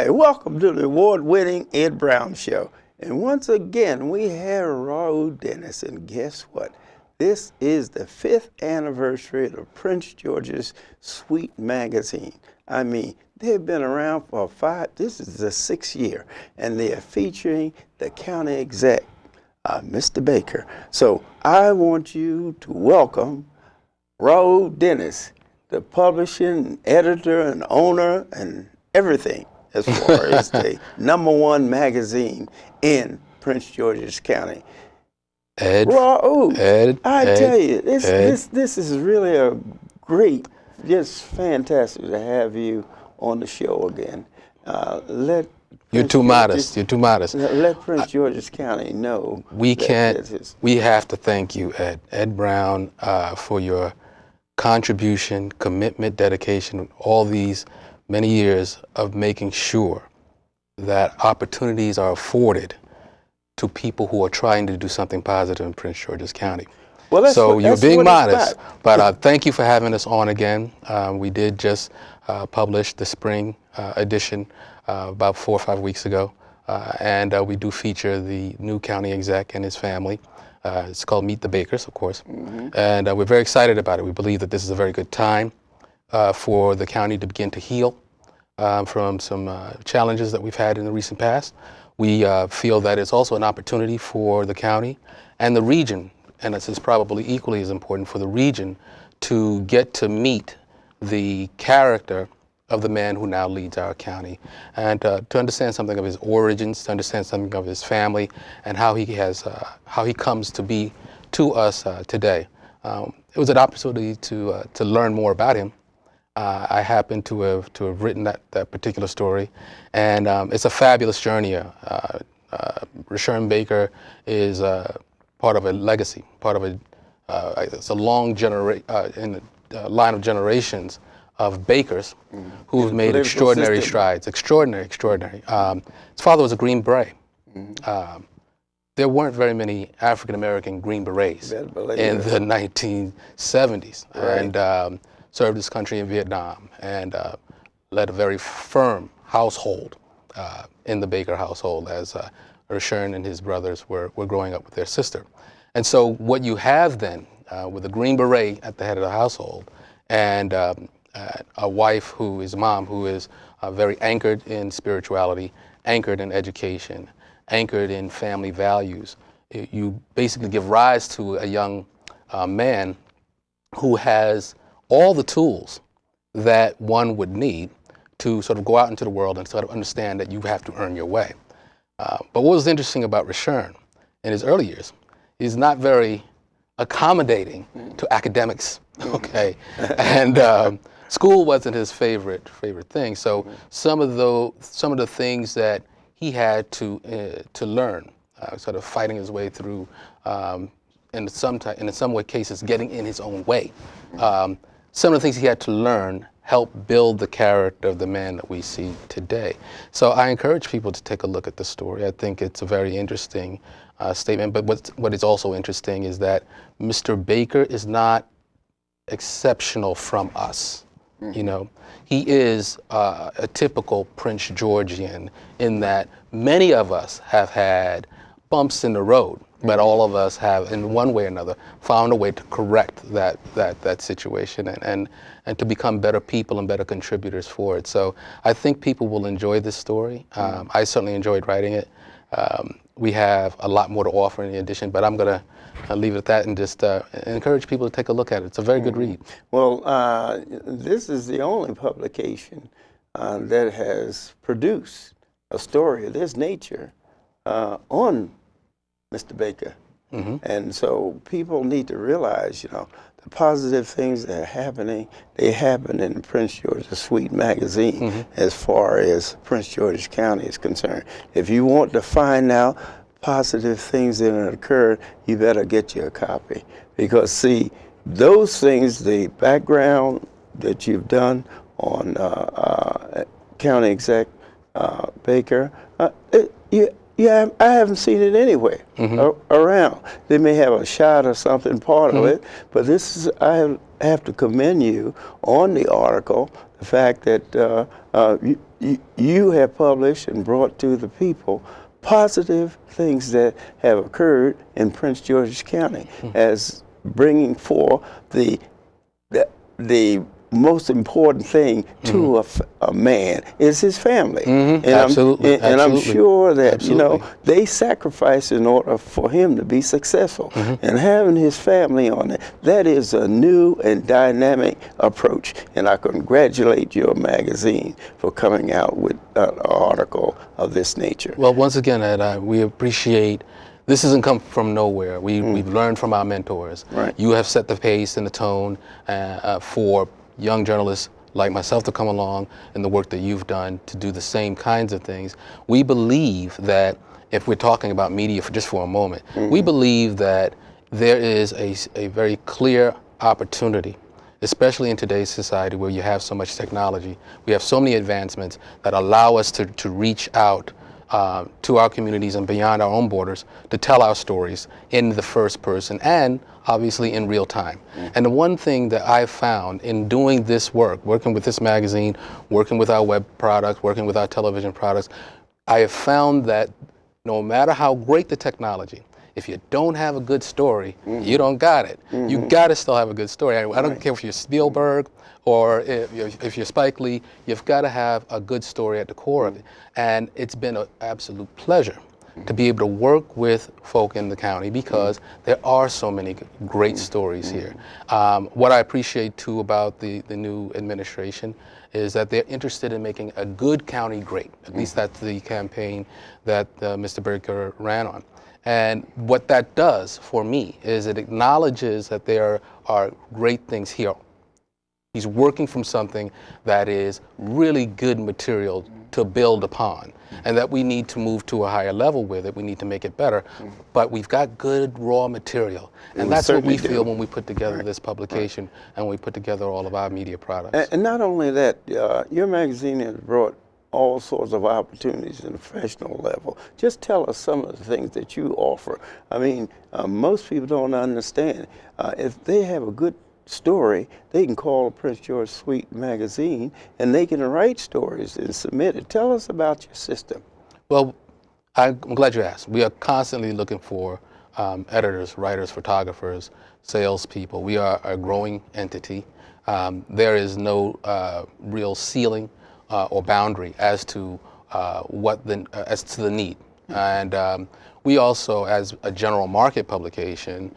Hi, welcome to the award-winning Ed Brown Show. And once again, we have Raoul Dennis, and guess what? This is the 5th anniversary of Prince George's Sweet magazine. I mean, they've been around for this is the 6th year, and they are featuring the county exec, Mr. Baker. So I want you to welcome Raoul Dennis, the publishing editor and owner and everything as far as the #1 magazine in Prince George's County. Raoul, tell you, this is really a great, just fantastic to have you on the show again. You're too modest. You're too modest. Let Prince George's County know. We have to thank you, Ed Brown, for your contribution, commitment, dedication, all these many years of making sure that opportunities are afforded to people who are trying to do something positive in Prince George's County. Well, so you're being modest, but thank you for having us on again. We did just publish the spring edition about 4 or 5 weeks ago, and we do feature the new county exec and his family. It's called Meet the Bakers, of course, and we're very excited about it. We believe that this is a very good time for the county to begin to heal from some challenges that we've had in the recent past. We feel that it's also an opportunity for the county and the region, and this is probably equally as important for the region, to get to meet the character of the man who now leads our county, and to understand something of his origins, to understand something of his family, and how he comes to be to us today. It was an opportunity to learn more about him. I happen to have written that particular story, and it's a fabulous journey. Raoul Baker is part of a legacy, part of it's a long line of generations of bakers who've made extraordinary strides, extraordinary. His father was a Green Beret. There weren't very many African-American Green Berets in the 1970s, and served his country in Vietnam, and led a very firm household in the Baker household as Raoul and his brothers were growing up with their sister. And so what you have then with a Green Beret at the head of the household, and a wife mom who is very anchored in spirituality, anchored in education, anchored in family values, you basically give rise to a young man who has all the tools that one would need to sort of go out into the world and sort of understand that you have to earn your way. But what was interesting about Raoul in his early years, he's not very accommodating to academics, okay? And school wasn't his favorite thing. So some of the things that he had to learn, sort of fighting his way through, in some cases getting in his own way. Some of the things he had to learn helped build the character of the man that we see today. So I encourage people to take a look at the story. I think it's a very interesting statement, but what is also interesting is that Mr. Baker is not exceptional from us. You know, he is a typical Prince Georgian in that many of us have had bumps in the road, but all of us have, in one way or another, found a way to correct that situation and to become better people and better contributors for it. So I think people will enjoy this story. I certainly enjoyed writing it. We have a lot more to offer in addition, but I'm going to leave it at that and just encourage people to take a look at it. It's a very good read. Well, this is the only publication that has produced a story of this nature on Mr. Baker. And so people need to realize, you know, the positive things that are happening, they happen in Prince George's Sweet magazine as far as Prince George's County is concerned. If you want to find out positive things that have occurred, you better get you a copy. Because see, those things, the background that you've done on County Exec Baker, Yeah, I haven't seen it anywhere around. They may have a shot or something part of it, but this is, I have to commend you on the article, the fact that you have published and brought to the people positive things that have occurred in Prince George's County as bringing forth the most important thing to a man is his family. And Absolutely. I'm sure that, Absolutely. they sacrifice in order for him to be successful. And having his family on it, that is a new and dynamic approach. And I congratulate your magazine for coming out with an article of this nature. Well, once again, Ed, we appreciate. This hasn't come from nowhere. We've learned from our mentors. Right. You have set the pace and the tone for young journalists like myself to come along and the work that you've done to do the same kinds of things. We believe that, if we're talking about media for just for a moment, we believe that there is a very clear opportunity, especially in today's society where you have so much technology. We have so many advancements that allow us to reach out to our communities and beyond our own borders to tell our stories in the first person and obviously in real time. And the one thing that I've found in doing this work, working with this magazine, working with our web products, working with our television products, I have found that no matter how great the technology, if you don't have a good story, you don't got it. You got to still have a good story. I don't care if you're Spielberg or if you're Spike Lee, you've got to have a good story at the core of it. And it's been an absolute pleasure to be able to work with folk in the county because there are so many great stories here. What I appreciate too about the new administration is that they're interested in making a good county great. At least that's the campaign that Mr. Baker ran on. And what that does for me is it acknowledges that there are great things here. He's working from something that is really good material to build upon, and that we need to move to a higher level with it. We need to make it better, but we've got good raw material, and that's what we feel when we put together this publication and we put together all of our media products. And not only that, your magazine has brought all sorts of opportunities at the professional level. Just tell us some of the things that you offer. I mean, most people don't understand. If they have a good story, they can call Prince George Suite magazine and they can write stories and submit it. Tell us about your system. Well, I'm glad you asked. We are constantly looking for editors, writers, photographers, salespeople. We are a growing entity. There is no real ceiling or boundary as to the need. And we also, as a general market publication,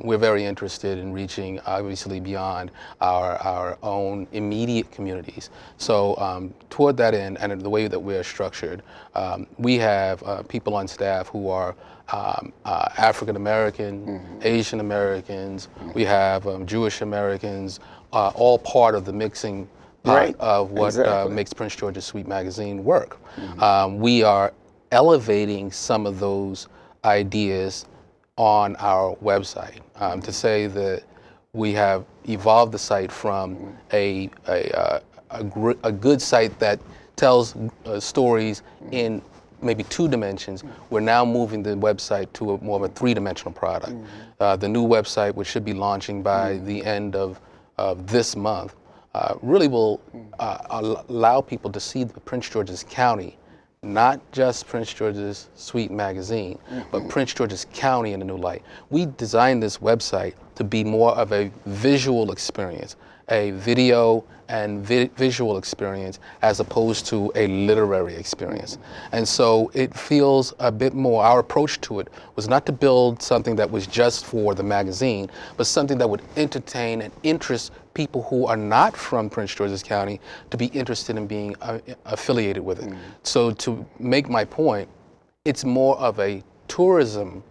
we're very interested in reaching obviously beyond our own immediate communities. So toward that end, and the way that we're structured, we have people on staff who are African American, Asian Americans, we have Jewish Americans, all part of the mixing pot of what makes Prince George's Suite magazine work. We are elevating some of those ideas on our website. To say that we have evolved the site from a good site that tells stories in maybe 2 dimensions, we're now moving the website to more of a 3-dimensional product. The new website, which should be launching by the end of this month, really will allow people to see the Prince George's County, not just Prince George's Suite magazine, but Prince George's County in a new light. We designed this website to be more of a visual experience, a video and visual experience as opposed to a literary experience. And so it feels a bit more, our approach to it was not to build something that was just for the magazine, but something that would entertain and interest people who are not from Prince George's County to be interested in being affiliated with it. So to make my point, it's more of a tourism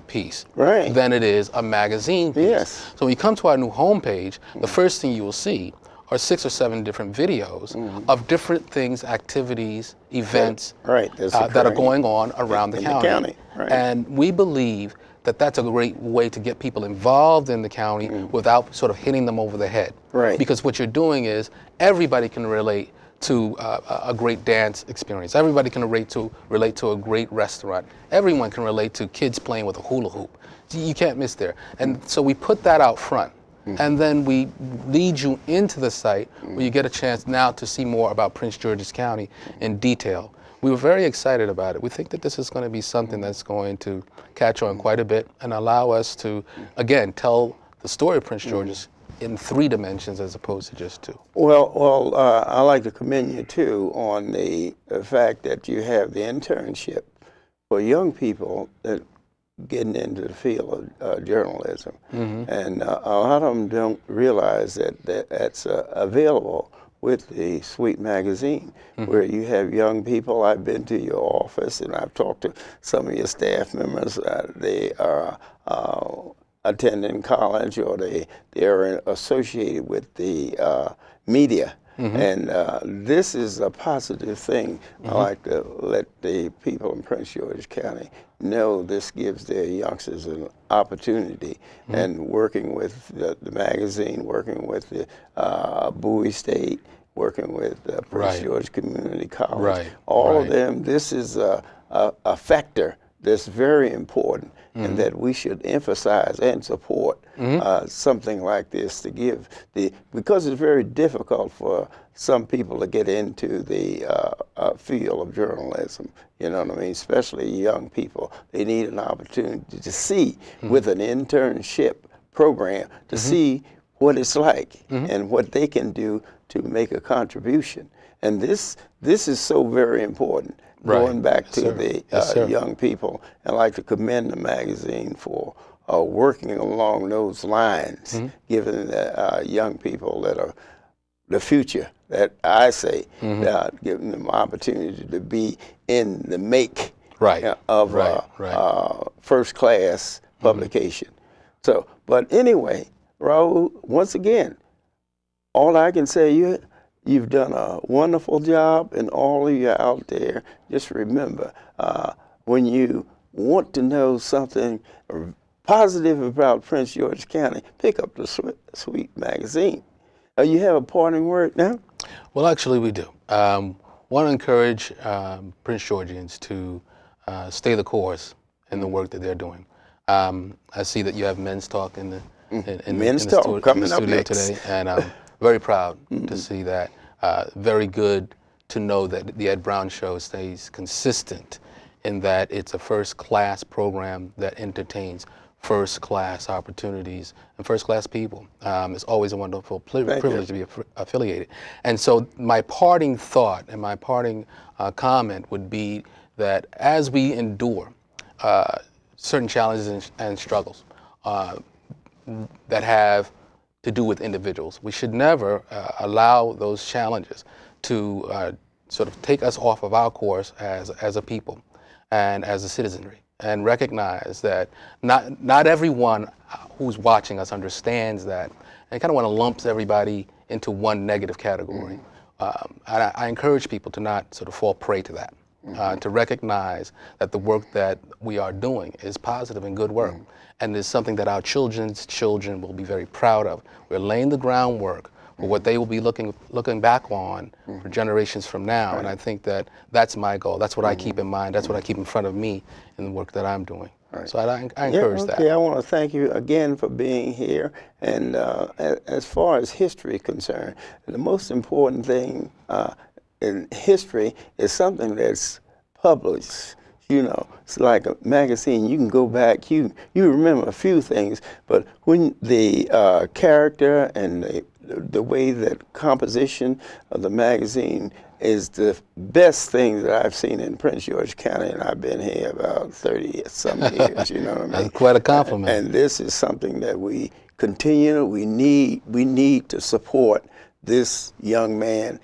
piece than it is a magazine piece. So when you come to our new homepage, the first thing you will see are 6 or 7 different videos of different things, activities, events that are going on around the county. And we believe that that's a great way to get people involved in the county without sort of hitting them over the head. Because what you're doing is everybody can relate to a great dance experience. Everybody can relate to a great restaurant. Everyone can relate to kids playing with a hula hoop. You can't miss there. And so we put that out front. And then we lead you into the site where you get a chance now to see more about Prince George's County in detail. We were very excited about it. We think that this is going to be something that's going to catch on quite a bit and allow us to, again, tell the story of Prince George's in 3 dimensions as opposed to just 2. Well, I like to commend you too on the fact that you have the internship for young people that getting into the field of journalism, and a lot of them don't realize that that's available with the Sweet magazine, where you have young people. I've been to your office and I've talked to some of your staff members. They are attending college or they're associated with the media. And this is a positive thing. I like to let the people in Prince George's County know this gives their youngsters an opportunity. And working with the magazine, working with the Bowie State, working with Prince George Community College, all of them, this is a factor that's very important, and that we should emphasize and support something like this to give because it's very difficult for some people to get into the field of journalism. You know what I mean? Especially young people. They need an opportunity to see with an internship program to see what it's like and what they can do to make a contribution. And this is so very important. Going back to the young people, and I'd like to commend the magazine for working along those lines, giving the young people that are the future, that I say, giving them opportunity to be in the make of first-class publication. So, but anyway, Raoul, once again, all I can say, you've done a wonderful job, and all of you out there, just remember, when you want to know something positive about Prince George's County, pick up the Sweet magazine. You have a parting word now? Well, actually, we do. Want to encourage Prince Georgians to stay the course in the work that they're doing. I see that you have Men's Talk in the studio today, and I'm very proud to see that. Very good to know that the Ed Brown Show stays consistent in that it's a first-class program that entertains first-class opportunities and first-class people. It's always a wonderful privilege to be affiliated. And so my parting thought and my parting comment would be that as we endure certain challenges and struggles that have to do with individuals, we should never allow those challenges to sort of take us off of our course as a people and as a citizenry, and recognize that not everyone who's watching us understands that, and kind of want to lump everybody into one negative category. I encourage people to not sort of fall prey to that, to recognize that the work that we are doing is positive and good work, and is something that our children's children will be very proud of. We're laying the groundwork for what they will be looking back on for generations from now, and I think that that's my goal. That's what I keep in mind. That's what I keep in front of me in the work that I'm doing. So I encourage that. I want to thank you again for being here. And as far as history is concerned, the most important thing in history is something that's published. You know, it's like a magazine. You can go back, you remember a few things, but when the character and the way that composition of the magazine is the best thing that I've seen in Prince George's County, and I've been here about 30-some years, you know what I mean? That's quite a compliment. And this is something that we need to support this young man.